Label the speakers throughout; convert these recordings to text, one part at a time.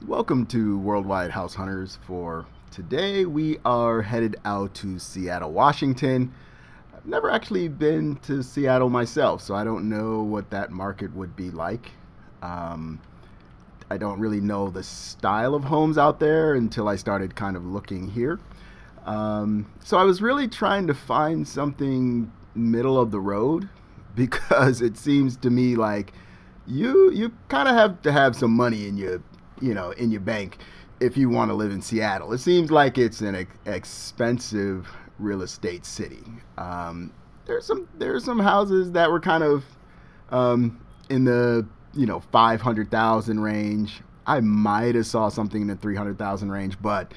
Speaker 1: Welcome to Worldwide House Hunters. For today, we are headed out to Seattle, Washington. I've never actually been to Seattle myself, so I don't know what that market would be like. Um, I don't really know the style of homes out there until I started kind of looking here. So I was really trying to find something middle of the road because it seems to me like you kind of have to have some money in your bank if you want to live in Seattle. It seems like it's an expensive real estate city. There's some houses that were kind of in the 500,000 range. I might have saw something in the 300,000 range, but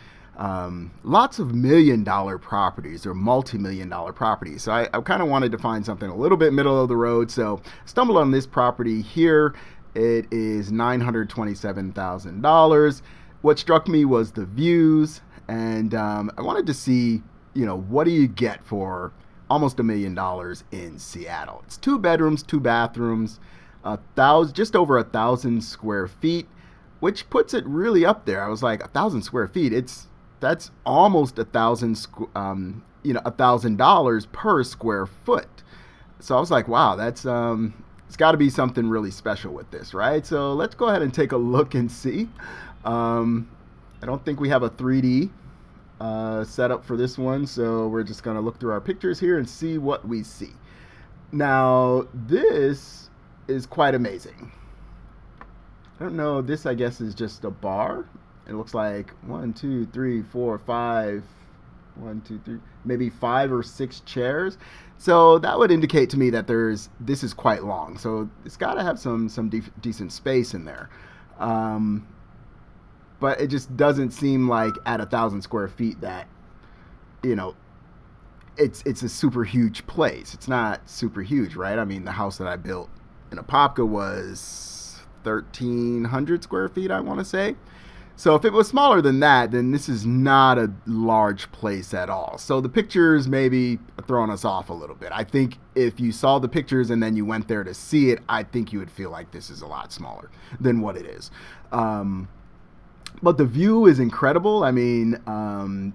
Speaker 1: lots of $1 million properties or multi-million-dollar properties. So I kind of wanted to find something a little bit middle of the road. So stumbled on this property here. It is $927,000. What struck me was the views, and I wanted to see, what do you get for almost $1 million in Seattle? It's 2 bedrooms, 2 bathrooms, just over 1,000 square feet, which puts it really up there. I was like, 1,000 square feet. That's almost $1,000 per square foot. So I was like, wow, that's it's got to be something really special with this, right? So let's go ahead and take a look and see. I don't think we have a 3D setup for this one, so we're just going to look through our pictures here and see what we see. Now, this is quite amazing. I don't know, this I guess is just a bar. It looks like 1, 2, 3, 4, 5, 1, 2, 3, maybe 5 or 6 chairs. So that would indicate to me that this is quite long. So it's got to have some decent space in there. But it just doesn't seem like at 1,000 square feet that you know it's a super huge place. It's not super huge, right? I mean, the house that I built in Apopka was 1,300 square feet, I want to say. So if it was smaller than that, then this is not a large place at all. So the pictures maybe throwing us off a little bit. I think if you saw the pictures and then you went there to see it, I think you would feel like this is a lot smaller than what it is. But the view is incredible. I mean,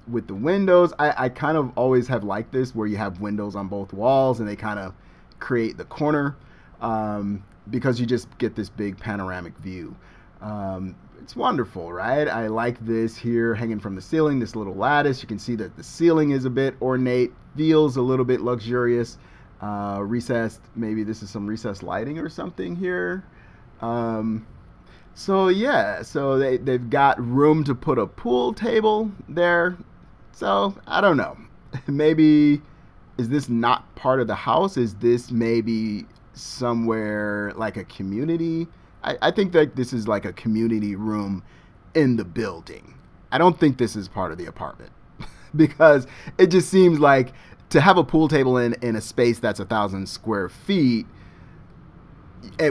Speaker 1: with the windows, I kind of always have liked this where you have windows on both walls and they kind of create the corner because you just get this big panoramic view. It's wonderful, right? I like this here hanging from the ceiling, this little lattice. You can see that the ceiling is a bit ornate, feels a little bit luxurious. Recessed, maybe this is some recessed lighting or something here. So yeah, so they've got room to put a pool table there. So I don't know. Maybe is this not part of the house? Is this maybe somewhere like a community? I think that this is like a community room in the building. I don't think this is part of the apartment because it just seems like to have a pool table in a space that's 1,000 square feet,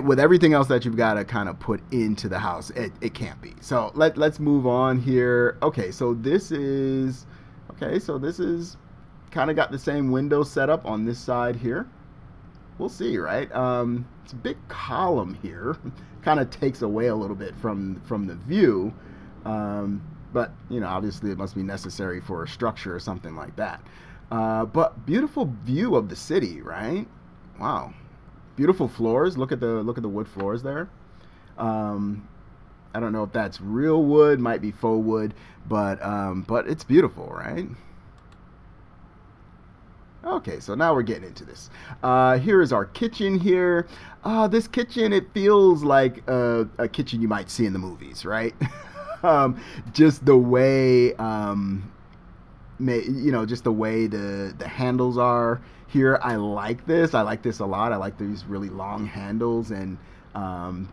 Speaker 1: with everything else that you've got to kind of put into the house, it can't be. So let's move on here. So this is kind of got the same window setup on this side here. We'll see, right? It's a big column here. Kind of takes away a little bit from the view. But, obviously it must be necessary for a structure or something like that. But beautiful view of the city, right? Wow. Beautiful floors. Look at the wood floors there. I don't know if that's real wood, might be faux wood, but it's beautiful, right? Okay, so now we're getting into this. Here is our kitchen here. This kitchen, it feels like a kitchen you might see in the movies, right? Just the way, just the way the handles are here. I like this. I like this a lot. I like these really long handles, and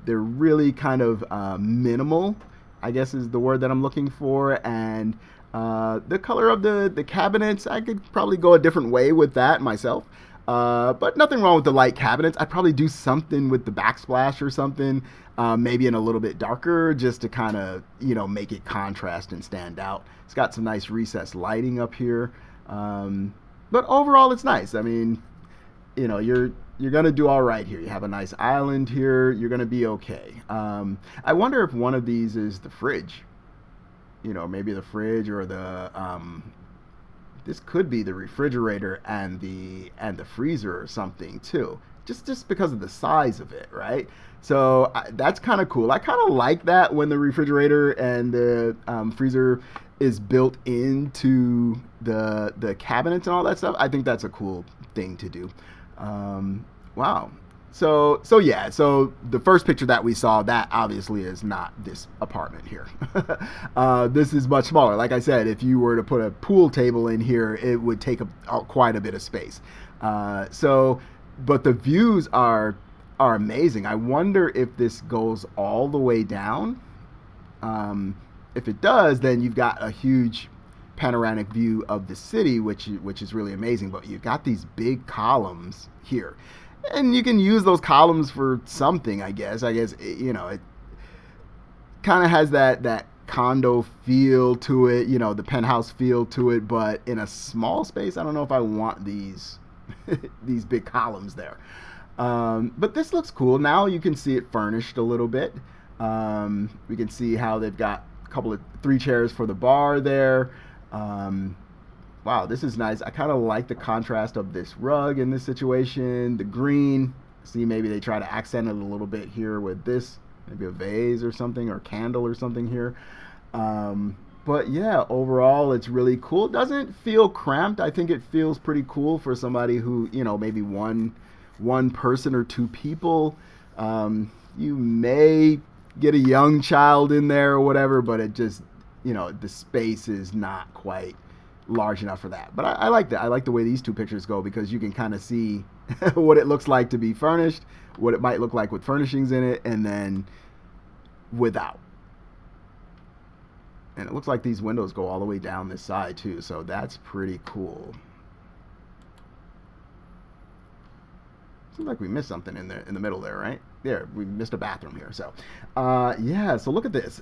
Speaker 1: they're really kind of minimal, I guess is the word that I'm looking for. And the color of the cabinets, I could probably go a different way with that myself. But nothing wrong with the light cabinets. I'd probably do something with the backsplash or something, maybe in a little bit darker, just to kind of, make it contrast and stand out. It's got some nice recessed lighting up here. But overall, it's nice. I mean, you're you're gonna do all right here. You have a nice island here. You're gonna be okay. I wonder if one of these is the fridge. You know, maybe the fridge or the this could be the refrigerator and the freezer or something too. Just because of the size of it, right? So that's kind of cool. I kind of like that when the refrigerator and the freezer is built into the cabinets and all that stuff. I think that's a cool thing to do. Wow. So yeah, so the first picture that we saw, that obviously is not this apartment here. This is much smaller. Like I said, if you were to put a pool table in here, it would take quite a bit of space. But the views are amazing. I wonder if this goes all the way down. If it does, then you've got a huge panoramic view of the city, which is really amazing. But you've got these big columns here. And you can use those columns for something, I guess. You know, it kind of has that condo feel to it, you know, the penthouse feel to it, but in a small space. I don't know if I want these these big columns there. But this looks cool. Now you can see it furnished a little bit. We can see how they've got a couple of 3 chairs for the bar there. Wow, this is nice. I kind of like the contrast of this rug in this situation. The green. See, maybe they try to accent it a little bit here with this. Maybe a vase or something, or candle or something here. But yeah, overall, it's really cool. It doesn't feel cramped. I think it feels pretty cool for somebody who, you know, maybe one person or 2 people. You may get a young child in there or whatever, but it just, you know, the space is not quite large enough for that. But I like that. I like the way these 2 pictures go, because you can kind of see what it looks like to be furnished, what it might look like with furnishings in it, and then without. And it looks like these windows go all the way down this side too, so that's pretty cool. Seems like we missed something in the middle there, right? There, we missed a bathroom here. So yeah, so look at this.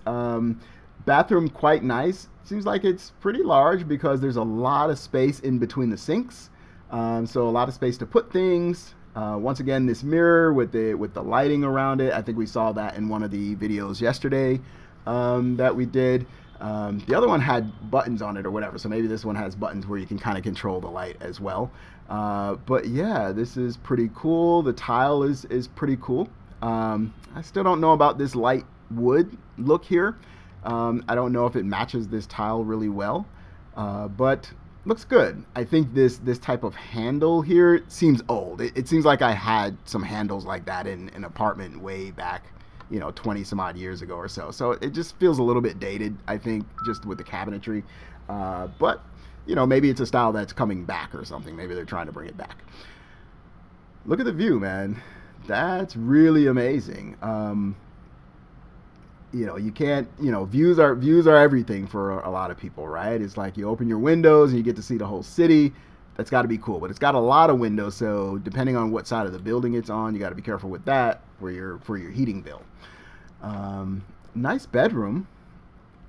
Speaker 1: Bathroom, quite nice. Seems like it's pretty large because there's a lot of space in between the sinks. So a lot of space to put things. Once again, this mirror with the lighting around it. I think we saw that in one of the videos yesterday that we did. The other one had buttons on it or whatever, so maybe this one has buttons where you can kind of control the light as well. But yeah, this is pretty cool. The tile is pretty cool. I still don't know about this light wood look here. I don't know if it matches this tile really well, but looks good. I think this type of handle here seems old. It seems like I had some handles like that in an apartment way back, you know, 20 some odd years ago or so. So it just feels a little bit dated, I think, just with the cabinetry. But, you know, maybe it's a style that's coming back or something. Maybe they're trying to bring it back. Look at the view, man. That's really amazing. You know, you can't, you know, views are everything for a lot of people, right? It's like you open your windows and you get to see the whole city. That's got to be cool. But it's got a lot of windows, so depending on what side of the building it's on, you got to be careful with that for your heating bill. Nice bedroom.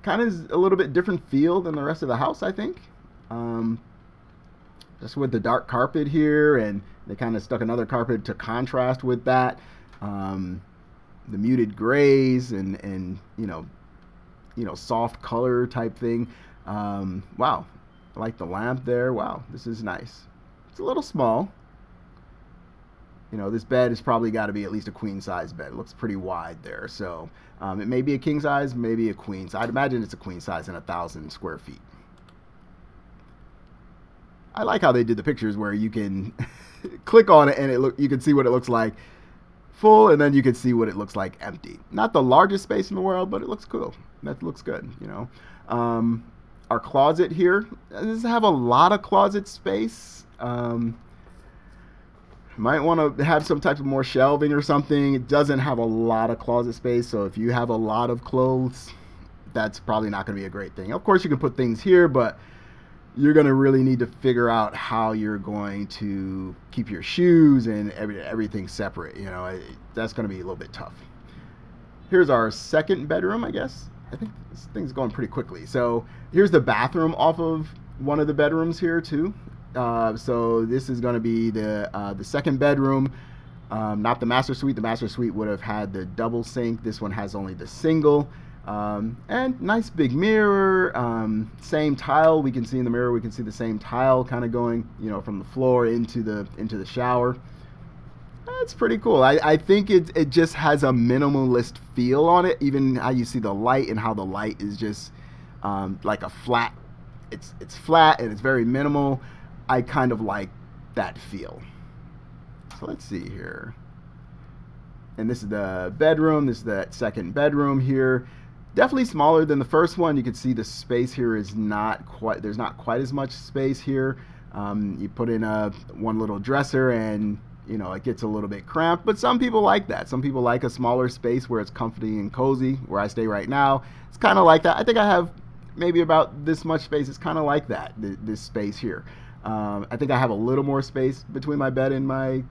Speaker 1: Kind of a little bit different feel than the rest of the house, I think. Just with the dark carpet here, and they kind of stuck another carpet to contrast with that. The muted grays and you know soft color type thing. Wow, I like the lamp there. Wow, this is nice. It's a little small. You know, this bed has probably got to be at least a queen size bed. It looks pretty wide there, so it may be a king size, maybe a queen. So I'd imagine it's a queen size and 1,000 square feet. I like how they did the pictures where you can click on it and you can see what it looks like full, and then you can see what it looks like empty. Not the largest space in the world, but it looks cool. That looks good, you know. Our closet here does have a lot of closet space. Might want to have some type of more shelving or something. It doesn't have a lot of closet space, so if you have a lot of clothes, that's probably not going to be a great thing. Of course, you can put things here, but you're going to really need to figure out how you're going to keep your shoes and everything separate. You know, that's going to be a little bit tough. Here's our second bedroom, I guess. I think this thing's going pretty quickly. So here's the bathroom off of one of the bedrooms here too. So this is going to be the second bedroom. Not the master suite. The master suite would have had the double sink. This one has only the single. And nice big mirror. Same tile. We can see in the mirror. We can see the same tile kind of going, from the floor into the shower. That's pretty cool. I think it just has a minimalist feel on it. Even how you see the light and how the light is just like a flat. It's flat and it's very minimal. I kind of like that feel. So let's see here. And this is the bedroom. This is the second bedroom here. Definitely smaller than the first one. You can see the space here is not quite, there's not quite as much space here. You put in one little dresser and it gets a little bit cramped, but some people like that. Some people like a smaller space where it's comfy and cozy. Where I stay right now, it's kind of like that. I think I have maybe about this much space. It's kind of like that, this space here. I think I have a little more space between my bed and my,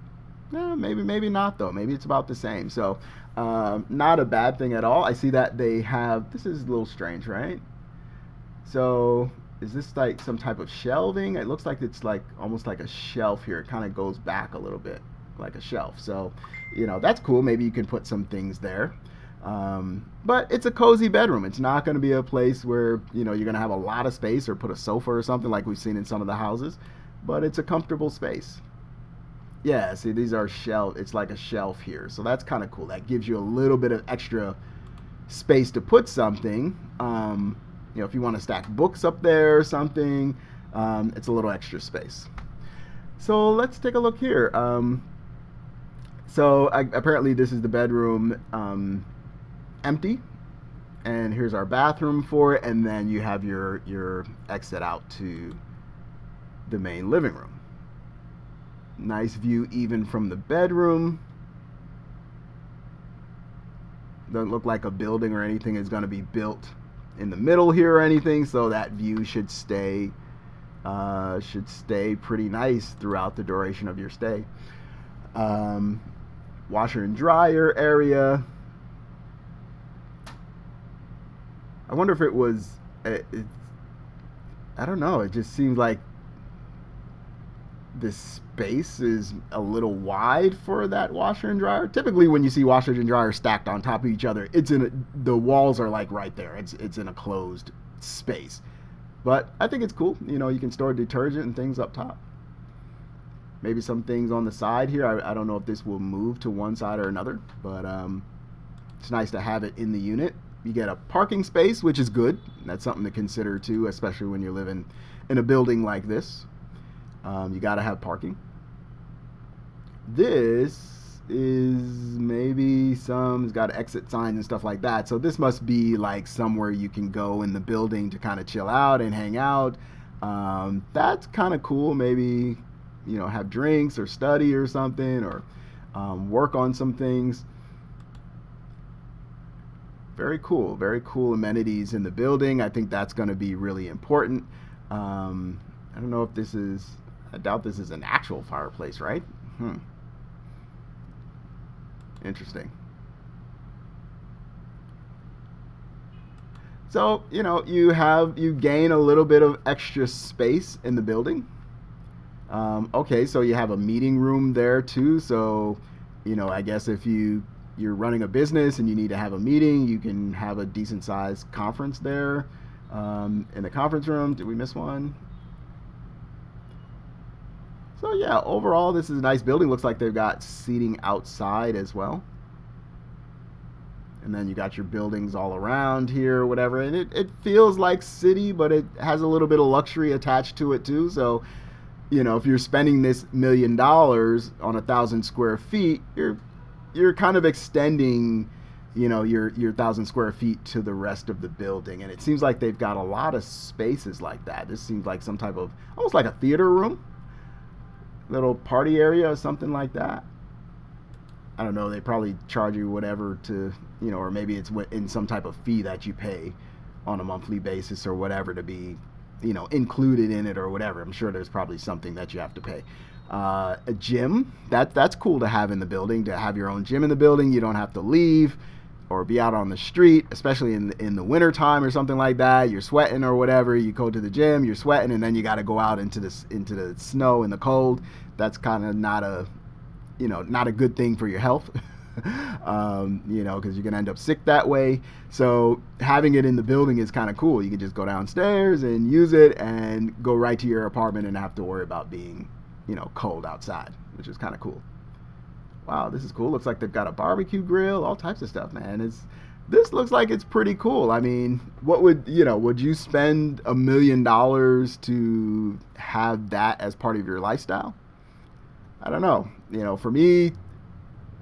Speaker 1: maybe not though. Maybe it's about the same. So not a bad thing at all. I see that they have, this is a little strange, right? So is this like some type of shelving? It looks like it's like almost like a shelf here. It kind of goes back a little bit like a shelf. So, that's cool. Maybe you can put some things there. But it's a cozy bedroom. It's not going to be a place where, you're going to have a lot of space or put a sofa or something like we've seen in some of the houses, but it's a comfortable space. Yeah, see, these are shelf. It's like a shelf here. So that's kind of cool. That gives you a little bit of extra space to put something. If you want to stack books up there or something, it's a little extra space. So let's take a look here. Apparently this is the bedroom empty. And here's our bathroom for it. And then you have your exit out to the main living room. Nice view even from the bedroom. Doesn't look like a building or anything is going to be built in the middle here or anything, so that view should stay pretty nice throughout the duration of your stay. Washer and dryer area. I wonder if it was I don't know, it just seems like this space is a little wide for that washer and dryer. Typically when you see washers and dryers stacked on top of each other, the walls are like right there. It's in a closed space. But I think it's cool. You can store detergent and things up top. Maybe some things on the side here. I don't know if this will move to one side or another, but it's nice to have it in the unit. You get a parking space, which is good. That's something to consider too, especially when you're living in a building like this. You got to have parking. This is maybe it's got exit signs and stuff like that. So this must be like somewhere you can go in the building to kind of chill out and hang out. That's kind of cool. Maybe, have drinks or study or something, or work on some things. Very cool amenities in the building. I think that's going to be really important. I don't know if I doubt this is an actual fireplace, right? Interesting. So, you gain a little bit of extra space in the building. Okay, so you have a meeting room there too. So, I guess if you're running a business and you need to have a meeting, you can have a decent sized conference there. In the conference room, did we miss one? So yeah, overall this is a nice building. Looks like they've got seating outside as well. And then you got your buildings all around here or whatever. And it feels like city, but it has a little bit of luxury attached to it too. So, if you're spending this $1 million on 1,000 square feet, you're kind of extending, your 1,000 square feet to the rest of the building. And it seems like they've got a lot of spaces like that. This seems like some type of, almost like a theater room. Little party area or something like that. I don't know, they probably charge you whatever to, or maybe it's in some type of fee that you pay on a monthly basis or whatever to be, included in it or whatever. I'm sure there's probably something that you have to pay. A gym, that's cool to have in the building, to have your own gym in the building. You don't have to leave or be out on the street, especially in the winter time or something like that. You're sweating or whatever. You go to the gym, you're sweating, and then you got to go out into the snow and the cold. That's kind of not a not a good thing for your health. Because you can end up sick that way. So having it in the building is kind of cool. You can just go downstairs and use it and go right to your apartment and not have to worry about being, cold outside, which is kind of cool. Wow, this is cool. Looks like they've got a barbecue grill, all types of stuff, man. This looks like it's pretty cool. I mean, would you spend $1 million to have that as part of your lifestyle? I don't know. For me,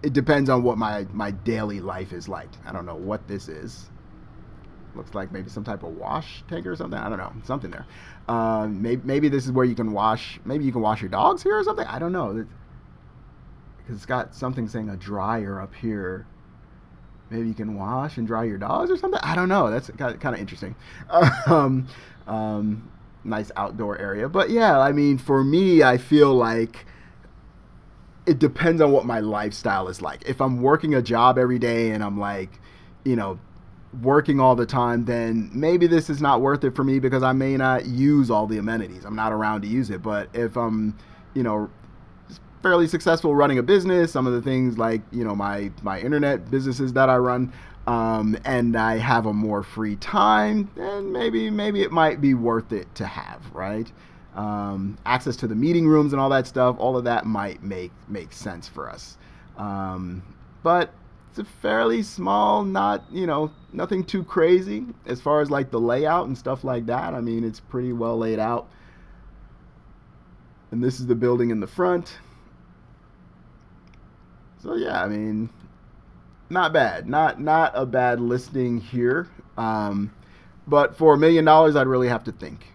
Speaker 1: it depends on what my daily life is like. I don't know what this is. Looks like maybe some type of wash tank or something. I don't know, something there. Maybe this is where you can wash. Maybe you can wash your dogs here or something. I don't know. Because it's got something saying a dryer up here. Maybe you can wash and dry your dogs or something. I don't know. That's kind of interesting. Um, Nice outdoor area. But yeah, I mean, for me, I feel like it depends on what my lifestyle is like. If I'm working a job every day and I'm like, you know, working all the time, then maybe this is not worth it for me because I may not use all the amenities. I'm not around to use it. But if I'm, you know, fairly successful running a business, some of the things like, my internet businesses that I run, and I have a more free time, then maybe it might be worth it to have, right? Access to the meeting rooms and all that stuff, all of that might make sense for us. But it's a fairly small, nothing too crazy as far as like the layout and stuff like that. I mean, it's pretty well laid out. And this is the building in the front. So yeah, I mean, not bad. Not a bad listing here. But for $1 million, I'd really have to think.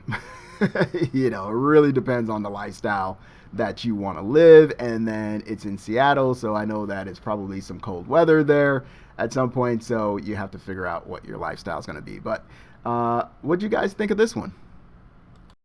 Speaker 1: It really depends on the lifestyle that you want to live. And then it's in Seattle, so I know that it's probably some cold weather there at some point. So you have to figure out what your lifestyle is going to be. But what do you guys think of this one?